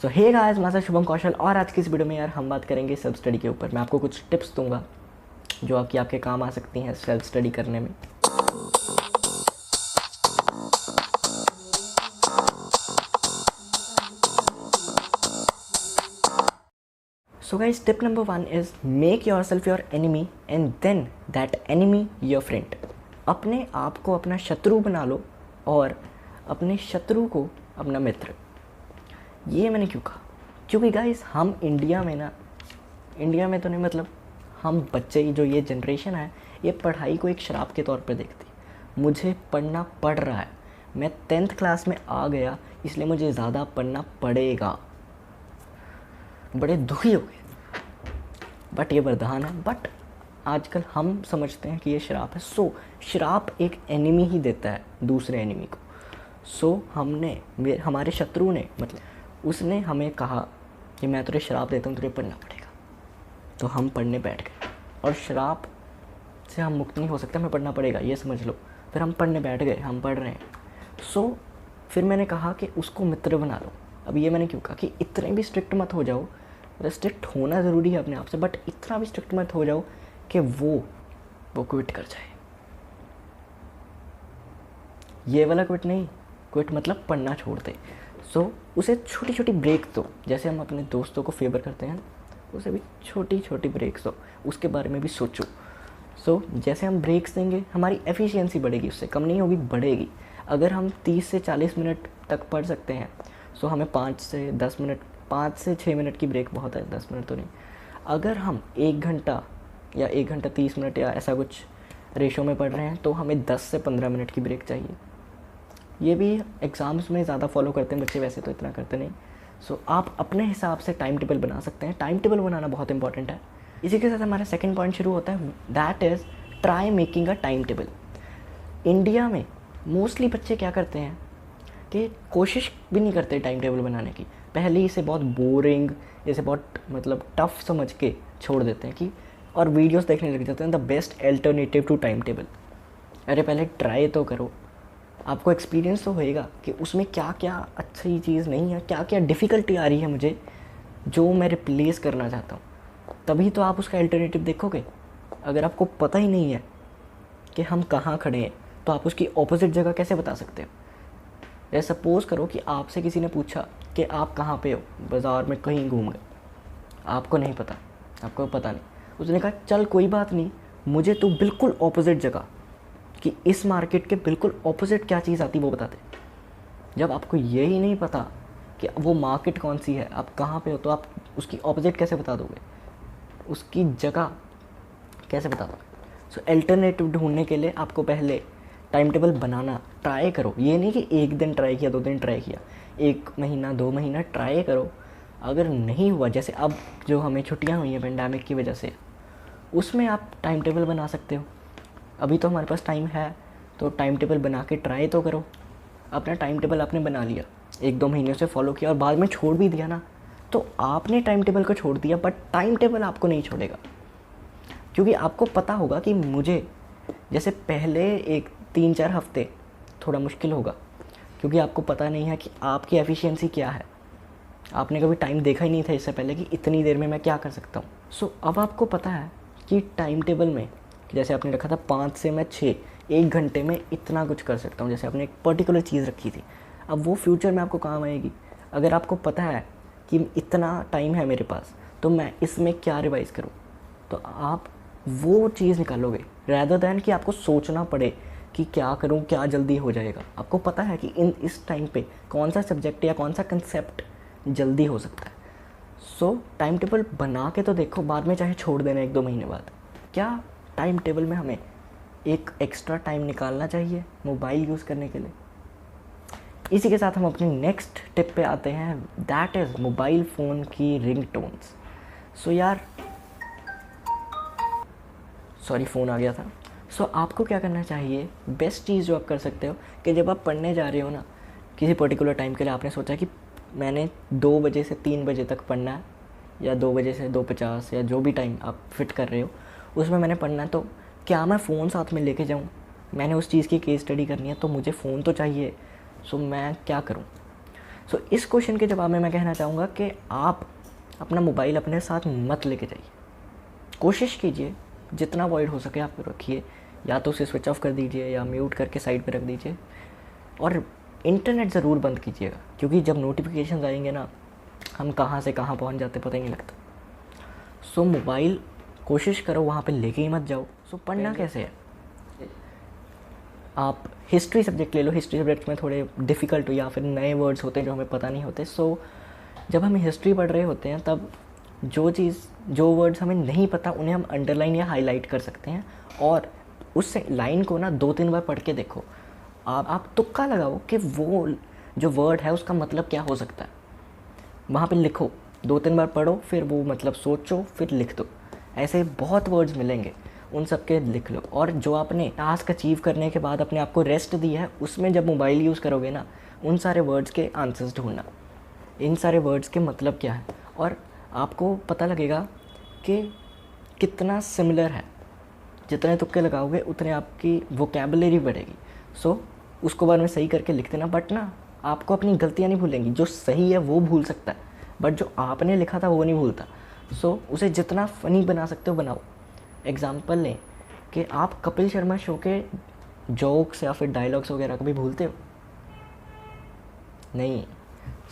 सो hey guys, मैं शुभम कौशल और आज की इस वीडियो में यार हम बात करेंगे सेल्फ स्टडी के ऊपर। मैं आपको कुछ टिप्स दूंगा जो आपके काम आ सकती हैं सेल्फ स्टडी करने में। So guys, tip number 1 is make your self your enemy and then that enemy your friend. अपने आप को अपना शत्रु बना लो और अपने शत्रु को अपना मित्र। ये मैंने क्यों कहा? क्योंकि गाइस हम इंडिया में तो नहीं, मतलब हम बच्चे, जो ये जनरेशन है, ये पढ़ाई को एक शराब के तौर पे देखती। मुझे पढ़ना पड़ रहा है, मैं 10th क्लास में आ गया, इसलिए मुझे ज़्यादा पढ़ना पड़ेगा। बड़े दुखी हो गए, बट ये वरदान है। बट आजकल हम समझते हैं कि ये शराब है। सो शराब एक एनिमी ही देता है दूसरे एनिमी को। सो हमारे शत्रु ने, मतलब उसने हमें कहा कि मैं तुझे शराब देता हूँ, तुझे पढ़ना पड़ेगा। तो हम पढ़ने बैठ गए और शराब से हम मुक्त नहीं हो सकते, हमें पढ़ना पड़ेगा, ये समझ लो। फिर हम पढ़ने बैठ गए, हम पढ़ रहे हैं। सो फिर मैंने कहा कि उसको मित्र बना लो। अब ये मैंने क्यों कहा कि इतने भी स्ट्रिक्ट मत हो जाओ। स्ट्रिक्ट होना ज़रूरी है अपने आप से, बट इतना भी स्ट्रिक्ट मत हो जाओ कि वो क्विट कर जाए। ये वाला क्विट नहीं, क्विट मतलब पढ़ना छोड़ दे। सो उसे छोटी छोटी ब्रेक दो, जैसे हम अपने दोस्तों को फेवर करते हैं, उसे भी छोटी छोटी ब्रेक्स दो, उसके बारे में भी सोचो। सो जैसे हम ब्रेक्स देंगे, हमारी एफिशिएंसी बढ़ेगी, उससे कम नहीं होगी, बढ़ेगी। अगर हम 30 से 40 मिनट तक पढ़ सकते हैं, सो हमें 5 से 6 मिनट की ब्रेक बहुत है, 10 मिनट तो नहीं। अगर हम 1 घंटा या 1 घंटा 30 मिनट या ऐसा कुछ रेशो में पढ़ रहे हैं, तो हमें 10 से 15 मिनट की ब्रेक चाहिए। ये भी एग्ज़ाम्स में ज़्यादा फॉलो करते हैं बच्चे, वैसे तो इतना करते नहीं। सो आप अपने हिसाब से टाइम टेबल बना सकते हैं। टाइम टेबल बनाना बहुत इंपॉर्टेंट है। इसी के साथ हमारा सेकंड पॉइंट शुरू होता है, that is try making a time table. India में मोस्टली बच्चे क्या करते हैं कि कोशिश भी नहीं करते टाइम टेबल बनाने की। पहले इसे बहुत बोरिंग, इसे बहुत मतलब टफ समझ के छोड़ देते हैं कि, और वीडियोस देखने लग जाते हैं the best alternative to time table. अरे पहले ट्राई तो करो, आपको एक्सपीरियंस तो होएगा कि उसमें क्या क्या अच्छी चीज़ नहीं है, क्या क्या डिफ़िकल्टी आ रही है मुझे, जो मैं रिप्लेस करना चाहता हूँ। तभी तो आप उसका अल्टरनेटिव देखोगे। अगर आपको पता ही नहीं है कि हम कहाँ खड़े हैं, तो आप उसकी ऑपोजिट जगह कैसे बता सकते हो? या सपोज़ करो कि आपसे किसी ने पूछा कि आप कहाँ पे हो, बाज़ार में कहीं घूम गए, आपको नहीं पता, आपको पता नहीं। उसने कहा चल कोई बात नहीं, मुझे तो बिल्कुल ऑपोजिट जगह, कि इस मार्केट के बिल्कुल ऑपोजिट क्या चीज़ आती वो बताते। जब आपको यही नहीं पता कि वो मार्केट कौन सी है, आप कहाँ पे हो, तो आप उसकी ऑपोजिट कैसे बता दोगे, उसकी जगह कैसे बता दोगे? सो अल्टरनेटिव ढूंढने के लिए आपको पहले टाइम टेबल बनाना ट्राई करो। ये नहीं कि 1 दिन ट्राई किया, 2 दिन ट्राई किया, 1 महीना 2 महीना ट्राई करो। अगर नहीं हुआ, जैसे अब जो हमें छुट्टियाँ हुई हैं पेंडेमिक की वजह से, उसमें आप टाइम टेबल बना सकते हो। अभी तो हमारे पास टाइम है, तो टाइम टेबल बना के ट्राई तो करो। अपना टाइम टेबल आपने बना लिया, 1-2 महीने से फॉलो किया और बाद में छोड़ भी दिया ना, तो आपने टाइम टेबल को छोड़ दिया, बट टाइम टेबल आपको नहीं छोड़ेगा। क्योंकि आपको पता होगा कि मुझे, जैसे पहले 3-4 हफ्ते थोड़ा मुश्किल होगा, क्योंकि आपको पता नहीं है कि आपकी एफिशिएंसी क्या है। आपने कभी टाइम देखा ही नहीं था इससे पहले कि इतनी देर में मैं क्या कर सकता हूँ। सो अब आपको पता है कि टाइम टेबल में, जैसे आपने रखा था 5 से मैं 6, 1 घंटे में इतना कुछ कर सकता हूँ, जैसे आपने एक पर्टिकुलर चीज़ रखी थी। अब वो फ्यूचर में आपको काम आएगी। अगर आपको पता है कि इतना टाइम है मेरे पास, तो मैं इसमें क्या रिवाइज़ करूँ, तो आप वो चीज़ निकालोगे, रैदर दैन कि आपको सोचना पड़े कि क्या करूँ, क्या जल्दी हो जाएगा। आपको पता है कि इस टाइम पे कौन सा सब्जेक्ट या कौन सा कंसेप्ट जल्दी हो सकता है। सो टाइम टेबल बना के तो देखो, बाद में चाहे छोड़ देना 1-2 महीने बाद। क्या टाइम टेबल में हमें एक एक्स्ट्रा टाइम निकालना चाहिए मोबाइल यूज़ करने के लिए। इसी के साथ हम अपनी नेक्स्ट टिप पे आते हैं, दैट इज़ मोबाइल फ़ोन की रिंगटोन्स। सो यार, सॉरी फ़ोन आ गया था। सो आपको क्या करना चाहिए, बेस्ट चीज़ जो आप कर सकते हो, कि जब आप पढ़ने जा रहे हो ना, किसी पर्टिकुलर टाइम के लिए आपने सोचा कि मैंने 2 बजे से 3 बजे तक पढ़ना है, या 2 बजे से 2:50, या जो भी टाइम आप फिट कर रहे हो उसमें मैंने पढ़ना है, तो क्या मैं फ़ोन साथ में लेके जाऊँ? मैंने उस चीज़ की केस स्टडी करनी है, तो मुझे फ़ोन तो चाहिए। सो मैं क्या करूँ? सो इस क्वेश्चन के जवाब में मैं कहना चाहूँगा कि आप अपना मोबाइल अपने साथ मत लेके जाइए। कोशिश कीजिए जितना अवॉइड हो सके आप रखिए, या तो उसे स्विच ऑफ कर दीजिए या म्यूट करके साइड पे रख दीजिए, और इंटरनेट ज़रूर बंद कीजिएगा, क्योंकि जब नोटिफिकेशन आएंगे ना, हम कहाँ से कहाँ पहुँच जाते पता ही नहीं लगता। सो मोबाइल कोशिश करो वहाँ पे लेके ही मत जाओ। सो पढ़ना कैसे है, आप हिस्ट्री सब्जेक्ट ले लो। हिस्ट्री सब्जेक्ट में थोड़े डिफ़िकल्ट या फिर नए वर्ड्स होते हैं जो हमें पता नहीं होते। सो जब हम हिस्ट्री पढ़ रहे होते हैं तब जो वर्ड्स हमें नहीं पता उन्हें हम अंडरलाइन या हाईलाइट कर सकते हैं, और उस लाइन को ना 2-3 बार पढ़ के देखो। आप तुक्का लगाओ कि वो जो वर्ड है उसका मतलब क्या हो सकता है, वहाँ पे लिखो, 2-3 बार पढ़ो, फिर वो मतलब सोचो, फिर लिख दो। ऐसे बहुत वर्ड्स मिलेंगे, उन सब के लिख लो। और जो आपने टास्क अचीव करने के बाद अपने आप को रेस्ट दी है, उसमें जब मोबाइल यूज़ करोगे ना, उन सारे वर्ड्स के आंसर्स ढूंढना, इन सारे वर्ड्स के मतलब क्या है, और आपको पता लगेगा कि कितना सिमिलर है। जितने तुक्के लगाओगे उतने आपकी वोकैबुलरी बढ़ेगी। सो उसको बाद में सही करके लिख देना, बट ना आपको अपनी गलतियाँ नहीं भूलेंगी। जो सही है वो भूल सकता है, बट जो आपने लिखा था वो नहीं भूलता। सो उसे जितना फ़नी बना सकते हो बनाओ। एग्ज़ाम्पल लें कि आप कपिल शर्मा शो के जोक्स या फिर डायलॉग्स वगैरह कभी भूलते हो? नहीं।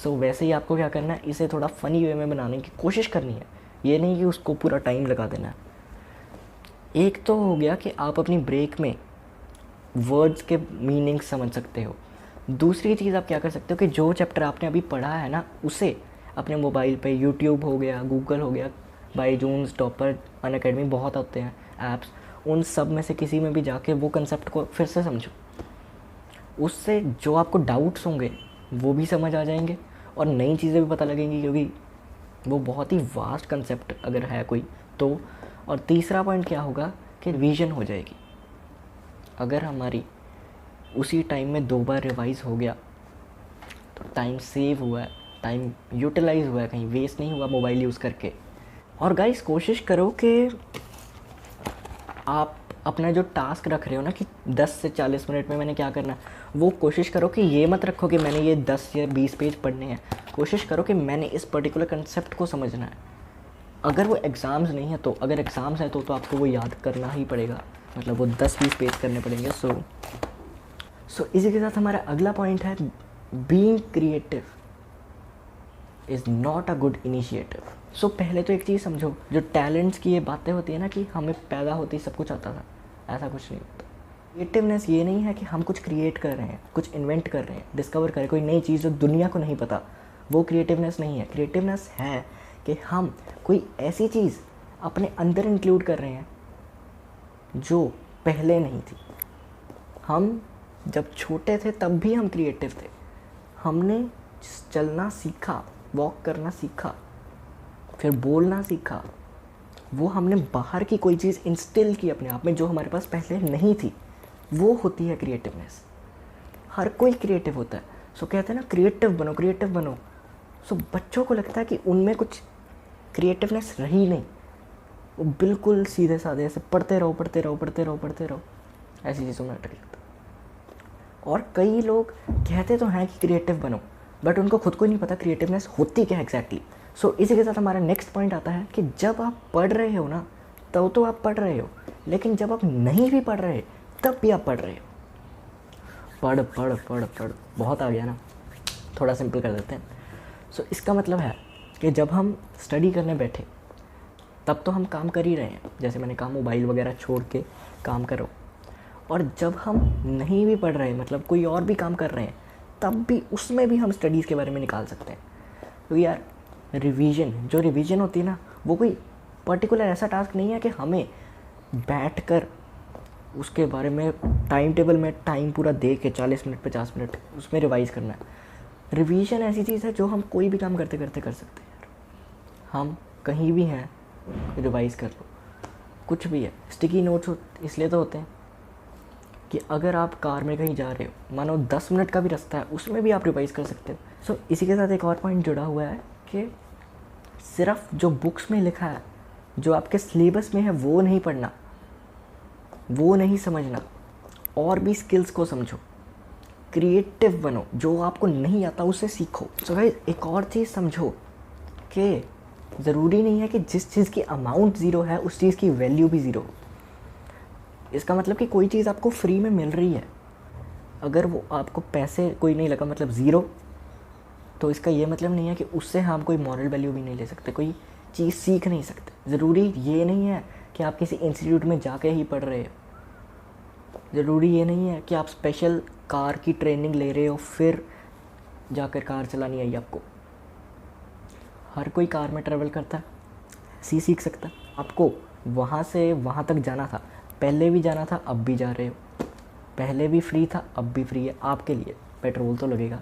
सो वैसे ही आपको क्या करना है, इसे थोड़ा फ़नी वे में बनाने की कोशिश करनी है। ये नहीं कि उसको पूरा टाइम लगा देना है। एक तो हो गया कि आप अपनी ब्रेक में वर्ड्स के मीनिंग समझ सकते हो। दूसरी चीज़ आप क्या कर सकते हो कि जो चैप्टर आपने अभी पढ़ा है ना, उसे अपने मोबाइल पे यूट्यूब हो गया, गूगल हो गया, बाईजून्स, टॉपर, अनअकैडमी, बहुत होते हैं ऐप्स, उन सब में से किसी में भी जाके वो कंसेप्ट को फिर से समझो। उससे जो आपको डाउट्स होंगे वो भी समझ आ जाएंगे और नई चीज़ें भी पता लगेंगी, क्योंकि वो बहुत ही वास्ट कंसेप्ट अगर है कोई तो। और तीसरा पॉइंट क्या होगा कि रिवीजन हो जाएगी। अगर हमारी उसी टाइम में 2 बार रिवाइज़ हो गया तो टाइम सेव हुआ है, टाइम यूटिलाइज हुआ है, कहीं वेस्ट नहीं हुआ मोबाइल यूज़ करके। और गाइस कोशिश करो कि आप अपना जो टास्क रख रहे हो ना कि 10 से 40 मिनट में मैंने क्या करना है, वो कोशिश करो कि ये मत रखो कि मैंने ये 10 या 20 पेज पढ़ने हैं। कोशिश करो कि मैंने इस पर्टिकुलर कंसेप्ट को समझना है। अगर वो एग्ज़ाम्स नहीं है तो, अगर एग्ज़ाम्स है तो आपको वो याद करना ही पड़ेगा, मतलब वो 10-20 पेज करने पड़ेंगे। सो इसी के साथ हमारा अगला पॉइंट है, being creative is not a good initiative. So पहले तो एक चीज़ समझो, जो टैलेंट्स की ये बातें होती है ना कि हमें पैदा होती सब कुछ आता था, ऐसा कुछ नहीं होता। क्रिएटिवनेस ये नहीं है कि हम कुछ क्रिएट कर रहे हैं, कुछ इन्वेंट कर रहे हैं, डिस्कवर कर रहे हैं कोई नई चीज़ जो दुनिया को नहीं पता, वो क्रिएटिवनेस नहीं है। क्रिएटिवनेस है कि हम कोई ऐसी चीज़ अपने अंदर इंक्लूड कर रहे हैं जो पहले नहीं थी। हम जब छोटे थे तब भी हम क्रिएटिव थे, हमने चलना सीखा, वॉक करना सीखा, फिर बोलना सीखा, वो हमने बाहर की कोई चीज़ इंस्टिल की अपने आप में जो हमारे पास पहले नहीं थी, वो होती है क्रिएटिवनेस। हर कोई क्रिएटिव होता है। सो कहते हैं ना क्रिएटिव बनो, क्रिएटिव बनो। सो बच्चों को लगता है कि उनमें कुछ क्रिएटिवनेस रही नहीं, वो बिल्कुल सीधे साधे ऐसे पढ़ते रहो पढ़ते रहो पढ़ते रहो पढ़ते रहो, ऐसी चीज़ों में अटक जाता। और कई लोग कहते तो हैं कि क्रिएटिव बनो, बट उनको खुद को नहीं पता क्रिएटिवनेस होती क्या एग्जैक्टली। सो इसी के साथ हमारा नेक्स्ट पॉइंट आता है कि जब आप पढ़ रहे हो ना, तब तो आप पढ़ रहे हो, लेकिन जब आप नहीं भी पढ़ रहे तब भी आप पढ़ रहे हो। पढ़ पढ़ पढ़ पढ़ बहुत आ गया ना, थोड़ा सिंपल कर देते हैं। सो इसका मतलब है कि जब हम स्टडी करने बैठे तब तो हम काम कर ही रहे हैं, जैसे मैंने कहा मोबाइल वगैरह छोड़ के काम करो। और जब हम नहीं भी पढ़ रहे, मतलब कोई और भी काम कर रहे हैं, तब भी उसमें भी हम स्टडीज़ के बारे में निकाल सकते हैं। तो यार जो रिवीजन होती है ना, वो कोई पर्टिकुलर ऐसा टास्क नहीं है कि हमें बैठकर उसके बारे में टाइम टेबल में टाइम पूरा दे के 40 मिनट 50 मिनट उसमें रिवाइज़ करना है। रिवीजन ऐसी चीज़ है जो हम कोई भी काम करते करते कर सकते हैं यार। हम कहीं भी हैं, रिवाइज़ कर लो, कुछ भी है। स्टिकी नोट्स इसलिए तो होते हैं कि अगर आप कार में कहीं जा रहे हो, मानो 10 मिनट का भी रास्ता है, उसमें भी आप रिवाइज़ कर सकते हो। सो इसी के साथ एक और पॉइंट जुड़ा हुआ है कि सिर्फ जो बुक्स में लिखा है, जो आपके सिलेबस में है, वो नहीं पढ़ना, वो नहीं समझना, और भी स्किल्स को समझो। क्रिएटिव बनो, जो आपको नहीं आता उसे सीखो। सो गाइस एक और चीज़ समझो कि ज़रूरी नहीं है कि जिस चीज़ की अमाउंट ज़ीरो है उस चीज़ की वैल्यू भी ज़ीरो। इसका मतलब कि कोई चीज़ आपको फ्री में मिल रही है, अगर वो आपको पैसे कोई नहीं लगा मतलब ज़ीरो, तो इसका ये मतलब नहीं है कि उससे हम कोई मॉरल वैल्यू भी नहीं ले सकते, कोई चीज़ सीख नहीं सकते। ज़रूरी ये नहीं है कि आप किसी इंस्टीट्यूट में जाके ही पढ़ रहे हो, ज़रूरी ये नहीं है कि आप स्पेशल कार की ट्रेनिंग ले रहे हो फिर जाकर कार चलानी आई आपको। हर कोई कार में ट्रैवल करता है, सीख सकता है। आपको वहाँ से वहाँ तक जाना था, पहले भी जाना था, अब भी जा रहे हो। पहले भी फ्री था, अब भी फ्री है आपके लिए, पेट्रोल तो लगेगा।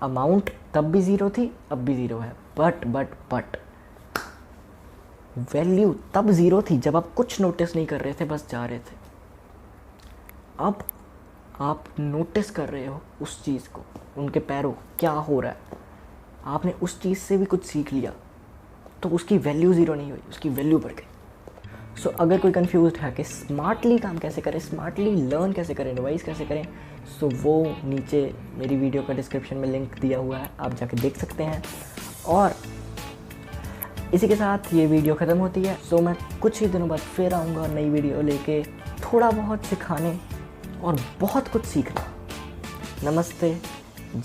अमाउंट तब भी ज़ीरो थी, अब भी ज़ीरो है। बट वैल्यू तब ज़ीरो थी जब आप कुछ नोटिस नहीं कर रहे थे, बस जा रहे थे। अब आप नोटिस कर रहे हो उस चीज़ को, उनके पैरों क्या हो रहा है, आपने उस चीज़ से भी कुछ सीख लिया, तो उसकी वैल्यू ज़ीरो नहीं हुई, उसकी वैल्यू बढ़ गई। सो अगर कोई कंफ्यूज्ड है कि स्मार्टली काम कैसे करें, स्मार्टली लर्न कैसे करें, रिवाइज कैसे करें, सो वो नीचे मेरी वीडियो का डिस्क्रिप्शन में लिंक दिया हुआ है, आप जाके देख सकते हैं। और इसी के साथ ये वीडियो ख़त्म होती है। सो मैं कुछ ही दिनों बाद फिर आऊँगा नई वीडियो लेके, थोड़ा बहुत सिखाने और बहुत कुछ सीखना। नमस्ते, जय